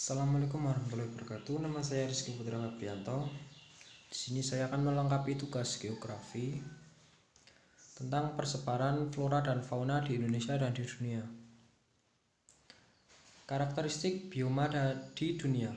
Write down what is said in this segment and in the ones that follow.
Assalamualaikum warahmatullahi wabarakatuh. Nama saya Rizky Putra Febrianto. Di sini saya akan melengkapi tugas geografi tentang persebaran flora dan fauna di Indonesia dan di dunia. Karakteristik bioma di dunia.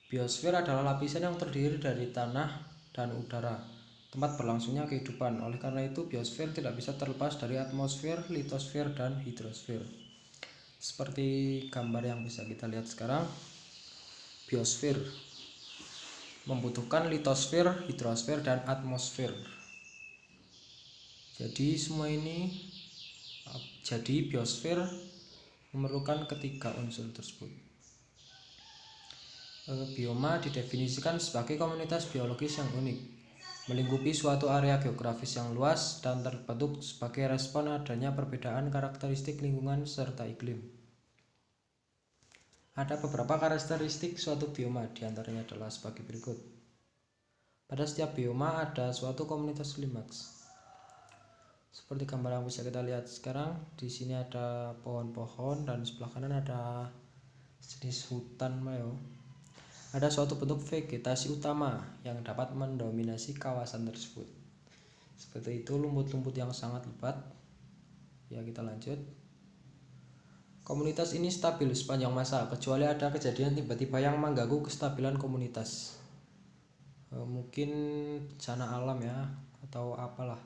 Biosfer adalah lapisan yang terdiri dari tanah dan udara, tempat berlangsungnya kehidupan. Oleh karena itu, biosfer tidak bisa terlepas dari atmosfer, litosfer, dan hidrosfer. Seperti gambar yang bisa kita lihat sekarang, biosfer membutuhkan litosfer, hidrosfer, dan atmosfer. Jadi biosfer memerlukan ketiga unsur tersebut. Bioma didefinisikan sebagai komunitas biologis yang unik, melingkupi suatu area geografis yang luas dan terbentuk sebagai respon adanya perbedaan karakteristik lingkungan serta iklim. Ada beberapa karakteristik suatu bioma, diantaranya adalah sebagai berikut. Pada setiap bioma ada suatu komunitas klimaks. Seperti gambar yang bisa kita lihat sekarang, di sini ada pohon-pohon dan sebelah kanan ada jenis hutan meo. Ada suatu bentuk vegetasi utama yang dapat mendominasi kawasan tersebut. Seperti itu, lumut-lumut yang sangat lebat. Ya, kita lanjut. Komunitas ini stabil sepanjang masa, kecuali ada kejadian tiba-tiba yang mengganggu kestabilan komunitas. Mungkin bencana alam ya, atau apalah.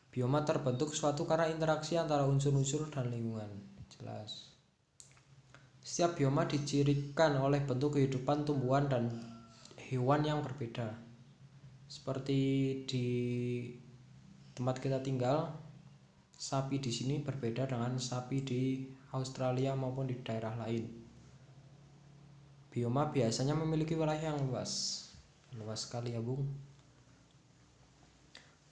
Bioma terbentuk suatu karena interaksi antara unsur-unsur dan lingkungan. Jelas. Setiap bioma dicirikan oleh bentuk kehidupan tumbuhan dan hewan yang berbeda. Seperti di tempat kita tinggal, sapi di sini berbeda dengan sapi di Australia maupun di daerah lain. Bioma biasanya memiliki wilayah yang luas sekali ya Bung.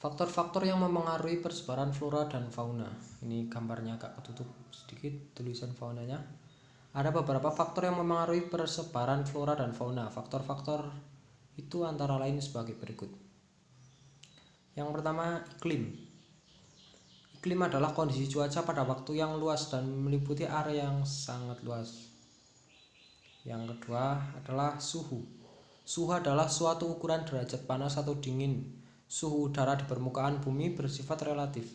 Faktor-faktor yang memengaruhi persebaran flora dan fauna. Ini gambarnya agak ketutup sedikit tulisan faunanya. Ada beberapa faktor yang memengaruhi persebaran flora dan fauna. Faktor-faktor itu antara lain sebagai berikut. Yang pertama, iklim. Iklim adalah kondisi cuaca pada waktu yang luas dan meliputi area yang sangat luas. Yang kedua adalah suhu. Suhu adalah suatu ukuran derajat panas atau dingin. Suhu udara di permukaan bumi bersifat relatif,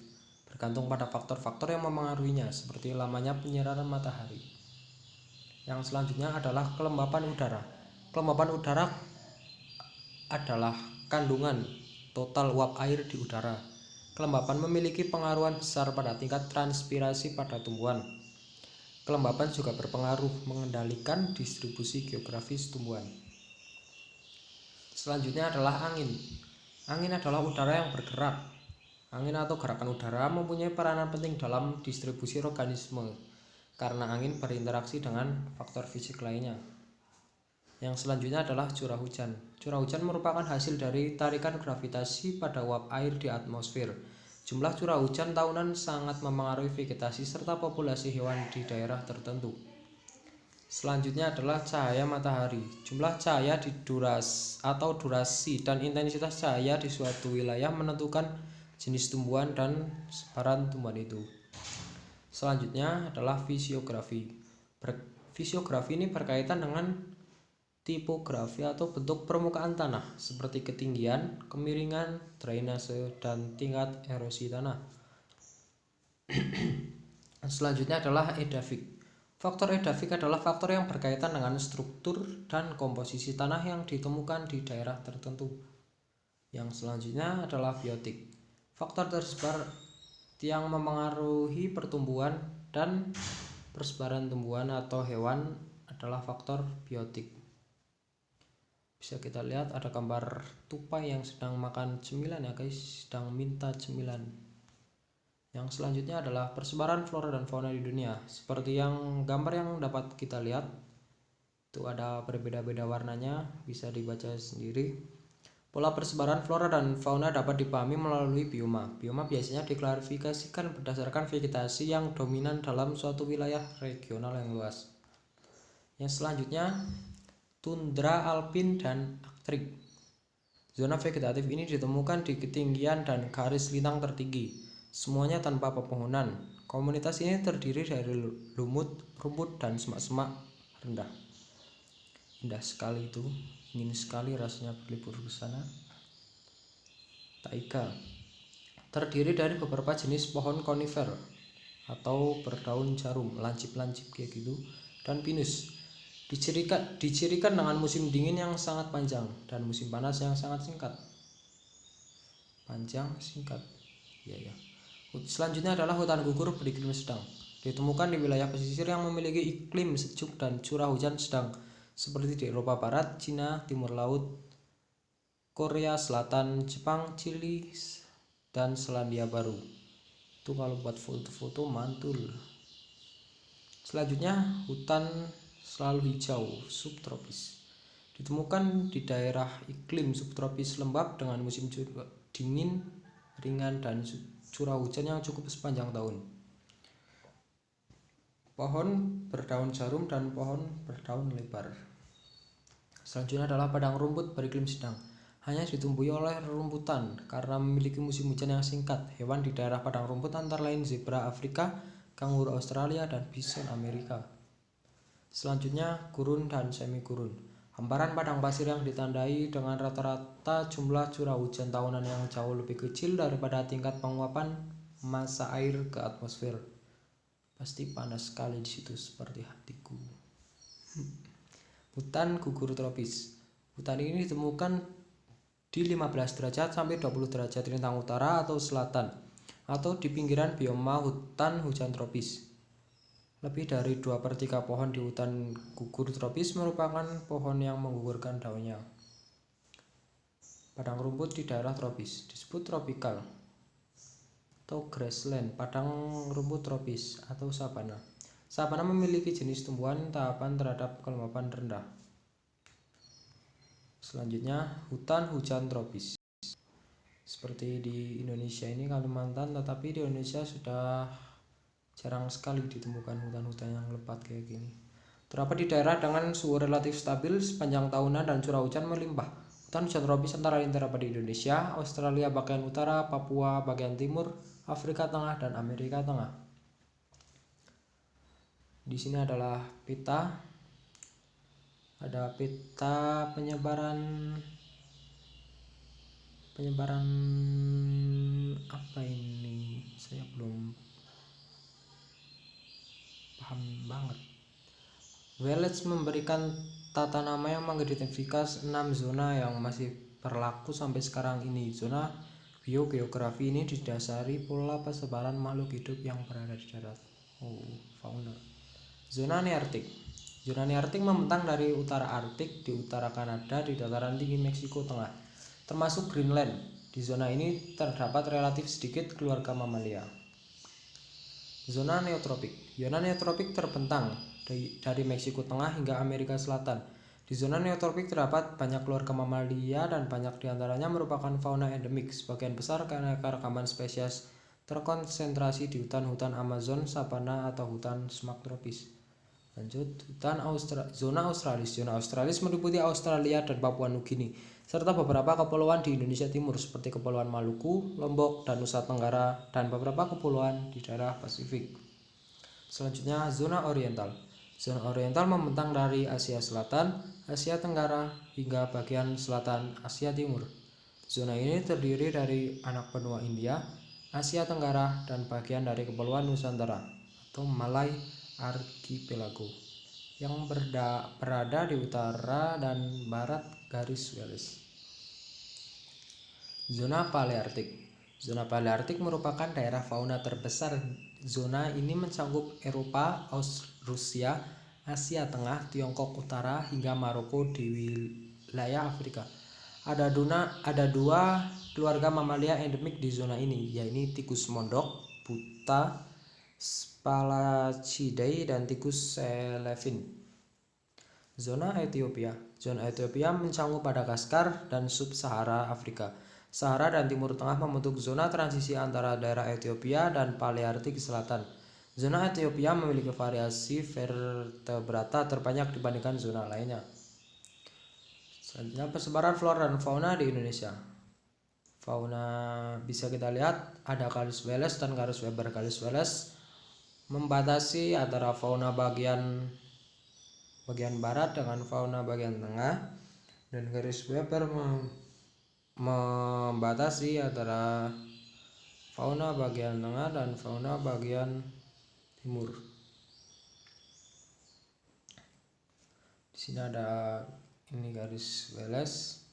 bergantung pada faktor-faktor yang memengaruhinya, seperti lamanya penyinaran matahari. Yang selanjutnya adalah kelembapan udara. Kelembapan udara adalah kandungan total uap air di udara. Kelembapan memiliki pengaruh besar pada tingkat transpirasi pada tumbuhan. Kelembapan juga berpengaruh mengendalikan distribusi geografis tumbuhan. Selanjutnya adalah angin. Angin adalah udara yang bergerak. Angin atau gerakan udara mempunyai peranan penting dalam distribusi organisme karena angin berinteraksi dengan faktor fisik lainnya. Yang selanjutnya adalah curah hujan. Curah hujan merupakan hasil dari tarikan gravitasi pada uap air di atmosfer. Jumlah curah hujan tahunan sangat memengaruhi vegetasi serta populasi hewan di daerah tertentu. Selanjutnya adalah cahaya matahari. Jumlah cahaya di durasi dan intensitas cahaya di suatu wilayah menentukan jenis tumbuhan dan sebaran tumbuhan itu. Selanjutnya adalah fisiografi. Fisiografi ini berkaitan dengan tipografi atau bentuk permukaan tanah, seperti ketinggian, kemiringan, drainase, dan tingkat erosi tanah. Selanjutnya adalah edafik. Faktor edafik adalah faktor yang berkaitan dengan struktur dan komposisi tanah yang ditemukan di daerah tertentu. Yang selanjutnya adalah biotik. Faktor tersebar yang memengaruhi pertumbuhan dan persebaran tumbuhan atau hewan adalah faktor biotik. Bisa kita lihat ada gambar tupai yang sedang makan cemilan ya guys, sedang minta cemilan. Yang selanjutnya adalah persebaran flora dan fauna di dunia. Seperti yang gambar yang dapat kita lihat, itu ada berbeda-beda warnanya, bisa dibaca sendiri. Pola persebaran flora dan fauna dapat dipahami melalui bioma. Bioma biasanya diklasifikasikan berdasarkan vegetasi yang dominan dalam suatu wilayah regional yang luas. Yang selanjutnya, tundra, alpin, dan aktrik. Zona vegetatif ini ditemukan di ketinggian dan garis lintang tertinggi. Semuanya tanpa pepohonan. Komunitas ini terdiri dari lumut, rumput, dan semak-semak rendah. indah sekali itu, ingin sekali rasanya berlibur ke sana. Taiga terdiri dari beberapa jenis pohon konifer atau berdaun jarum, lancip-lancip kayak gitu, dan pinus. Dicirikan dengan musim dingin yang sangat panjang dan musim panas yang sangat singkat. Ya. Selanjutnya adalah hutan gugur beriklim sedang. Ditemukan di wilayah pesisir yang memiliki iklim sejuk dan curah hujan sedang, seperti di Eropa Barat, Cina, Timur Laut, Korea Selatan, Jepang, Chili, dan Selandia Baru. Itu kalau buat foto-foto mantul. Selanjutnya hutan selalu hijau subtropis. Ditemukan di daerah iklim subtropis lembab dengan musim dingin ringan dan curah hujan yang cukup sepanjang tahun. Pohon berdaun jarum dan pohon berdaun lebar. Selanjutnya adalah padang rumput beriklim sedang. Hanya ditumbuhi oleh rerumputan karena memiliki musim hujan yang singkat. Hewan di daerah padang rumput antara lain zebra Afrika, kanguru Australia, dan bison Amerika. Selanjutnya gurun dan semi gurun. Hamparan padang pasir yang ditandai dengan rata-rata jumlah curah hujan tahunan yang jauh lebih kecil daripada tingkat penguapan massa air ke atmosfer. Pasti panas sekali di situ seperti hatiku. Hutan gugur tropis. Hutan ini ditemukan di 15 derajat sampai 20 derajat lintang utara atau selatan, atau di pinggiran bioma hutan hujan tropis. Lebih dari 2/3 pohon di hutan gugur tropis merupakan pohon yang menggugurkan daunnya. Padang rumput di daerah tropis disebut tropikal atau grassland, padang rumput tropis atau sabana. Sabana memiliki jenis tumbuhan tahapan terhadap kelembapan rendah. Selanjutnya hutan hujan tropis. Seperti di Indonesia ini Kalimantan, tetapi di Indonesia sudah jarang sekali ditemukan hutan-hutan yang lebat kayak gini. Terdapat di daerah dengan suhu relatif stabil sepanjang tahunan dan curah hujan melimpah. Hutan hujan tropis antara lain terdapat di Indonesia, Australia bagian utara, Papua bagian timur, Afrika Tengah, dan Amerika Tengah. Di sini adalah peta. Ada peta penyebaran apa ini? Saya belum paham banget. Wallace memberikan tata nama yang mengidentifikasi 6 zona yang masih berlaku sampai sekarang ini. Zona biogeografi ini didasari pola persebaran makhluk hidup yang berada di darat. Fauna. Zona Nearktik. Zona Nearktik membentang dari utara Arktik di utara Kanada di dataran tinggi Meksiko Tengah, termasuk Greenland. Di zona ini terdapat relatif sedikit keluarga mamalia. Zona Neotropik. Zona neotropik terbentang dari Meksiko Tengah hingga Amerika Selatan. Di zona neotropik terdapat banyak keluarga mamalia dan banyak diantaranya merupakan fauna endemik. Sebagian besar keanekaragaman spesies terkonsentrasi di hutan-hutan Amazon, sabana, atau hutan semak tropis. Lanjut, zona Australis. Zona Australis meliputi Australia dan Papua Nugini, serta beberapa kepulauan di Indonesia Timur seperti Kepulauan Maluku, Lombok, dan Nusa Tenggara, dan beberapa kepulauan di daerah Pasifik. Selanjutnya, zona Oriental. Zona Oriental membentang dari Asia Selatan, Asia Tenggara, hingga bagian selatan Asia Timur. Zona ini terdiri dari anak benua India, Asia Tenggara, dan bagian dari Kepulauan Nusantara atau Malay Archipelago yang berada di utara dan barat garis Wallace. Zona Palearktik. Zona Palearktik merupakan daerah fauna terbesar. Zona ini mencakup Eropa, Rusia, Asia Tengah, Tiongkok Utara, hingga Maroko di wilayah Afrika. Ada dua keluarga mamalia endemik di zona ini, yaitu tikus mondok, buta, Spalachidae, dan tikus Celevin. Zona Ethiopia. Zona Ethiopia mencakup Madagaskar dan Sub-Sahara Afrika. Sahara dan Timur Tengah membentuk zona transisi antara daerah Ethiopia dan Palearktik Selatan. Zona Ethiopia memiliki variasi vertebrata terbanyak dibandingkan zona lainnya. Selanjutnya, persebaran flora dan fauna di Indonesia. Fauna bisa kita lihat ada Calyx Wallace dan Caris Weber. Calyx Wallace membatasi antara fauna bagian bagian barat dengan fauna bagian tengah, dan garis Weber membatasi antara fauna bagian tengah dan fauna bagian timur. Di sini ada ini garis Wallace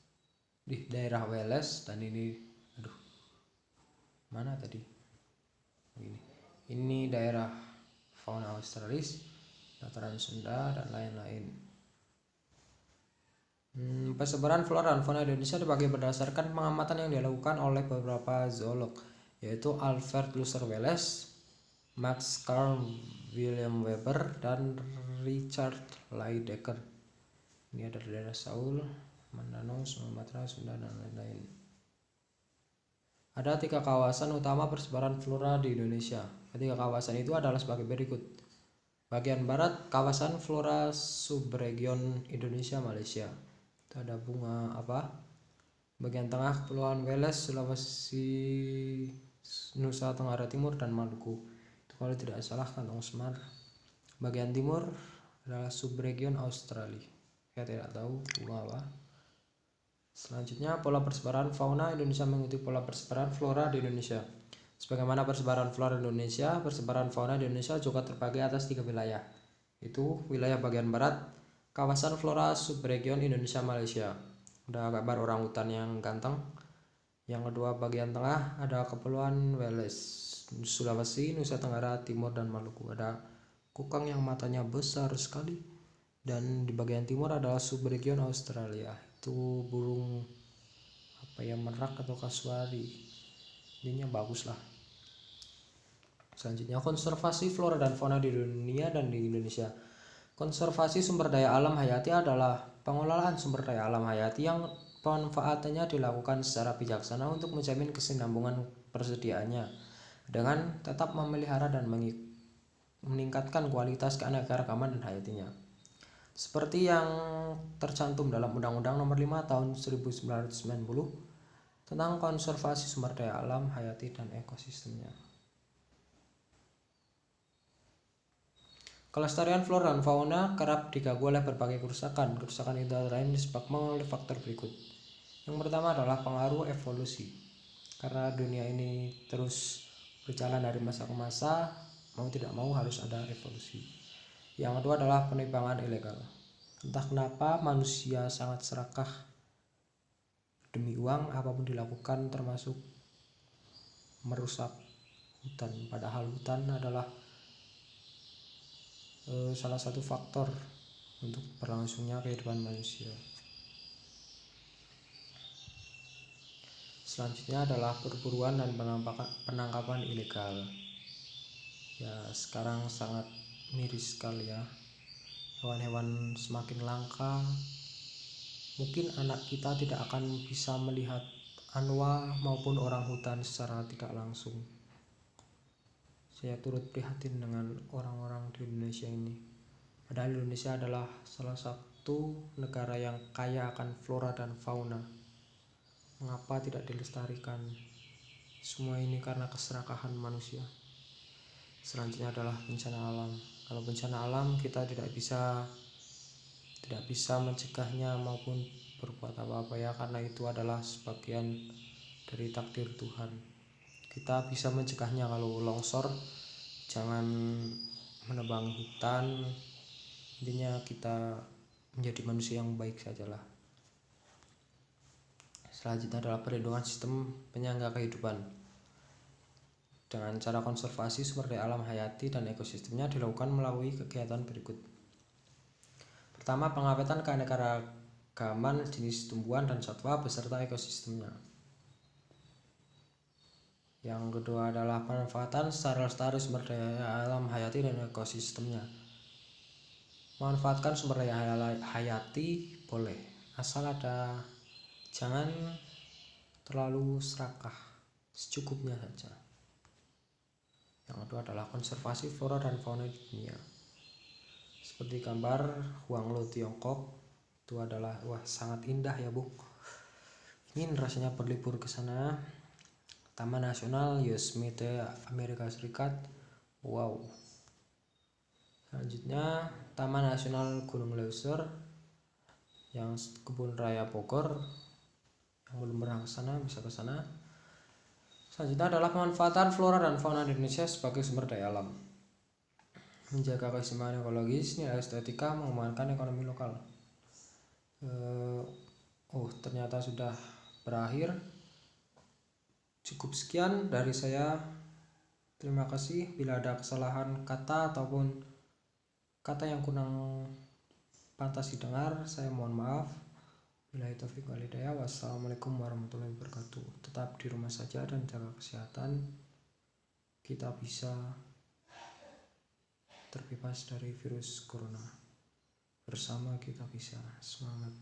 di daerah Wallace, dan ini mana tadi? Ini daerah fauna Australis, dataran Sunda, dan lain-lain. Persebaran flora dan fauna Indonesia dibagi berdasarkan pengamatan yang dilakukan oleh beberapa zoolog, yaitu Alfred Russel Wallace, Max Carl William Weber, dan Richard Lydekker. Ini ada daerah Saul, Mindanao, Sumatera, Sunda, dan lain-lain. Ada 3 kawasan utama persebaran flora di Indonesia. Ketiga kawasan itu adalah sebagai berikut. Bagian barat, kawasan flora subregion Indonesia Malaysia. Itu ada bunga apa? Bagian tengah, Kepulauan Wallace, Sulawesi, Nusa Tenggara Timur, dan Maluku. Itu kalau tidak salah Kantong Semar. Bagian timur adalah subregion Australia. Saya tidak tahu bunga apa. Selanjutnya, pola persebaran fauna Indonesia mengikuti pola persebaran flora di Indonesia. Sebagaimana persebaran flora Indonesia, persebaran fauna di Indonesia juga terbagi atas 3 wilayah. Itu wilayah bagian barat, kawasan flora subregion Indonesia Malaysia. Ada gambar orangutan yang ganteng. Yang kedua, bagian tengah ada Kepulauan Wallace, Sulawesi, Nusa Tenggara Timur, dan Maluku. Ada kukang yang matanya besar sekali. Dan di bagian timur adalah subregion Australia. Itu burung merak atau kasuari, ininya bagus lah. Selanjutnya, konservasi flora dan fauna di dunia dan di Indonesia. Konservasi sumber daya alam hayati adalah pengelolaan sumber daya alam hayati yang pemanfaatannya dilakukan secara bijaksana untuk menjamin kesinambungan persediaannya dengan tetap memelihara dan meningkatkan kualitas keanekaragaman dan hayatinya. Seperti yang tercantum dalam Undang-Undang Nomor 5 Tahun 1990 tentang konservasi sumber daya alam hayati dan ekosistemnya. Kelestarian flora dan fauna kerap diganggu oleh berbagai kerusakan. Kerusakan itu antara lain disebabkan oleh faktor berikut. Yang pertama adalah pengaruh evolusi. Karena dunia ini terus berjalan dari masa ke masa, mau tidak mau harus ada evolusi. Yang kedua adalah penebangan ilegal. Entah kenapa manusia sangat serakah demi uang, apapun dilakukan termasuk merusak hutan. Padahal hutan adalah salah satu faktor untuk berlangsungnya kehidupan manusia. Selanjutnya adalah perburuan dan penangkapan ilegal. Ya, sekarang sangat miris sekali ya. Hewan-hewan semakin langka. Mungkin anak kita tidak akan bisa melihat anwa maupun orang hutan secara tidak langsung. Saya turut prihatin dengan orang-orang di Indonesia ini. Padahal Indonesia adalah salah satu negara yang kaya akan flora dan fauna. Mengapa tidak dilestarikan? Semua ini karena keserakahan manusia. Selanjutnya adalah bencana alam. Kalau bencana alam kita tidak bisa mencegahnya maupun berbuat apa-apa ya, karena itu adalah sebagian dari takdir Tuhan. Kita bisa mencegahnya. Kalau longsor, jangan menebang hutan. Intinya kita menjadi manusia yang baik sajalah. Selanjutnya adalah perlindungan sistem penyangga kehidupan. Dengan cara konservasi sumber daya alam hayati dan ekosistemnya dilakukan melalui kegiatan berikut. Pertama, pengaweten keanekaragaman jenis tumbuhan dan satwa beserta ekosistemnya. Yang kedua adalah pemanfaatan secara lestari sumber daya alam hayati dan ekosistemnya. Memanfaatkan sumber daya hayati boleh, asal jangan terlalu serakah, secukupnya saja. Yang kedua adalah konservasi flora dan fauna di dunia. Seperti gambar Huanglo Tiongkok, itu adalah sangat indah ya, Bu. Ingin rasanya berlibur ke sana. Taman Nasional Yosemite Amerika Serikat. Wow. Selanjutnya Taman Nasional Gunung Leuser yang Kebun Raya Bogor, yang belum pernah ke sana bisa ke sana. Selanjutnya adalah pemanfaatan flora dan fauna di Indonesia sebagai sumber daya alam, menjaga keseimbangan ekologis, nilai estetika, mengembangkan ekonomi lokal. Ternyata sudah berakhir. Cukup sekian dari saya. Terima kasih. Bila ada kesalahan kata ataupun kata yang kurang pantas didengar, saya mohon maaf. Billahi taufiq wal hidayah. Wassalamualaikum warahmatullahi wabarakatuh. Tetap di rumah saja dan jaga kesehatan. Kita bisa terbebas dari virus corona. Bersama kita bisa. Semangat.